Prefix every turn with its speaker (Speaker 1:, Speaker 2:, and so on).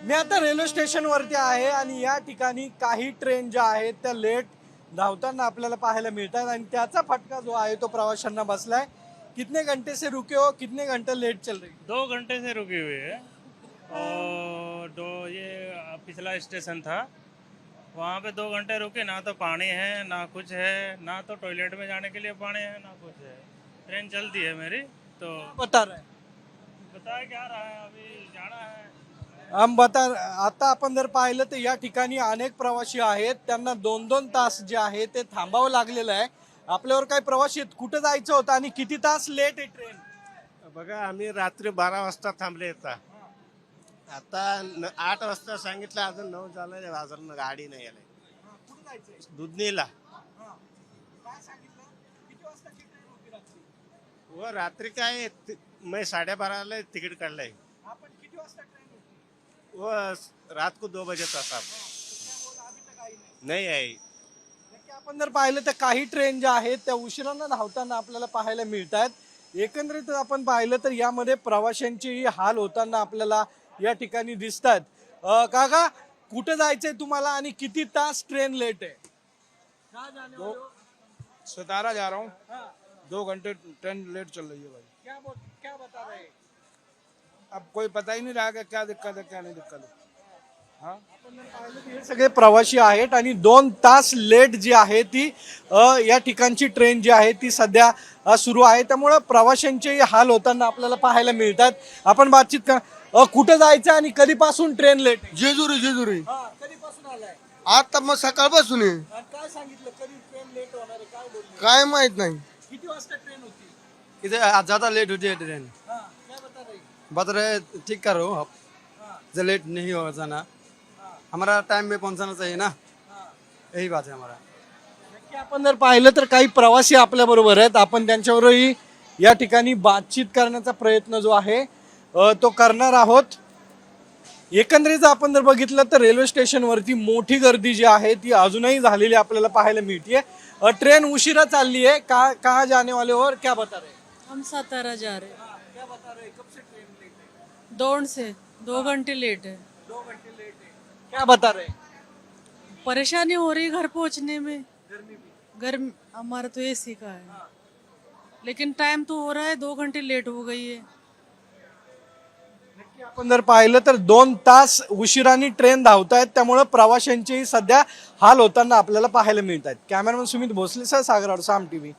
Speaker 1: मी आता रेल्वे स्टेशनवरती आहे आणि या ठिकाणी काही ट्रेन ज्या आहेत त्या लेट धावताना आपल्याला पाहायला मिळतात आणि त्याचा फटका जो आहे तो प्रवाशांना बसलाय। कितने घंटे से रुके हो, कितने घंटे लेट चल रही?
Speaker 2: 2 घंटे से रुकी हुई है। और ये पिछला स्टेशन था, वहाँ पे 2 घंटे रुके, ना तो पानी है ना कुछ है, ना तो टॉयलेट में जाने के लिए पानी है ना कुछ है। ट्रेन चलती है मेरी तो
Speaker 1: बता रहे
Speaker 2: बताया क्या रहा है, अभी जाना है।
Speaker 1: हम बता आता आपण जर पाहिलं तर या ठिकाणी अनेक प्रवासी आहेत, त्यांना 2-2 तास जे आहे ते थांबावं लागलेलं आहे। आपल्यावर काही प्रवासी आहेत, कुठं जायचं होतं आणि किती तास लेट आहे ट्रेन?
Speaker 3: बघा आम्ही रात्री 12 वाजता थांबले आता 8 वाजता सांगितलं, अजून 9 झालं, अजून गाडी नाही आली
Speaker 1: कुठं जायचंय?
Speaker 3: दुधनीला।
Speaker 1: काय सांगितलं? किती वाजताची ट्रेन होती रात्री?
Speaker 3: व रात्री काय मैं 12:30 तिकीट काढलंय
Speaker 1: आपण किती वाजता ट्रेन होती?
Speaker 3: व रात को 2 बजे था साहब,
Speaker 1: अभी तक आई नहीं।
Speaker 3: नहीं आई।
Speaker 1: नक्की आपण जर पाहिलं तर काही ट्रेन ज्या आहेत त्या उशिरानं धावताना आपल्याला पाहायला मिळतात। एकंदरीत आपण पाहिलं तर यामध्ये प्रवाशांचेही हाल होताना आपल्याला या ठिकाणी दिसतात। काका कुठे जायचंय तुम्हाला आणि किती तास ट्रेन लेट आहे? कहाँ जाने वाले हो?
Speaker 4: सतारा जा रहा हूँ।
Speaker 1: हाँ,
Speaker 4: 2 घंटे ट्रेन लेट चल रही है भाई।
Speaker 1: क्या बता रहे हैं?
Speaker 4: अब कोई पता ही नहीं रहा कि क्या दिक्कत है क्या नहीं दिक्कत है। हाँ,
Speaker 1: हे सगळे प्रवासी आहेत आणि 2 तास लेट जी आहे ती या ठिकाणची ट्रेन जी आहे ती सध्या सुरू आहे, त्यामुळे प्रवाशांचे हाल होताना आपल्याला पाहायला मिळतात। आपण बातचीत कर कुठे जायचं आणि कधीपासून ट्रेन लेट आहे?
Speaker 5: जेजुरी
Speaker 1: कधीपासून आलाय?
Speaker 5: आता मग सकाळपासून आहे.
Speaker 1: काय सांगितलं कधी ट्रेन लेट होणार आहे, काय बोलले?
Speaker 5: काय माहित नाही.
Speaker 1: किती वाजता ट्रेन होती?
Speaker 6: इधर ज्यादा लेट होती है ट्रेन।
Speaker 1: क्या बता रही?
Speaker 6: बता रहे ठीक करो आप, जो लेट नहीं हो जाना, हमारा टाइम में पहुंचाना चाहिए ना, यही बात है हमारा।
Speaker 1: नक्की आपण जर पाहिलं तर काही प्रवासी आपल्या बरोबर आहेत, आपण त्यांच्यावरही या ठिकाणी बातचीत करण्याचा प्रयत्न जो आहे तो करणार आहोत। एकंदरीत आपण जर बघितलं तर रेल्वे स्टेशनवरती मोठी गर्दी जी आहे ती अजूनही झालेली आपल्याला पाहायला मिळते। ट्रेन उशिरा चालली है, कहाँ जाने वाले हो और क्या बता रहे?
Speaker 7: हम सातारा जा रहे हैं।
Speaker 1: क्या बता रहे? कब से ट्रेन लेट है?
Speaker 7: दौड़ से 2 घंटे लेट है।
Speaker 1: 2 घंटे लेट है। क्या बता रहे?
Speaker 7: परेशानी हो रही घर पहुंचने में।
Speaker 1: गर्मी भी।
Speaker 7: गर्मी हमारा तो एसी का है, लेकिन टाइम तो हो रहा है, 2 घंटे लेट हो गई है।
Speaker 1: नक्की आपण जर पाहिलं तर 2 तास उशिरानी ट्रेन धावतायत, त्यामुळे प्रवाशांचेही सध्या हाल होताना आपल्याला पाहायला मिळतात। कॅमेरामन सुमित भोसले सह सागर अडसाम टीव्ही।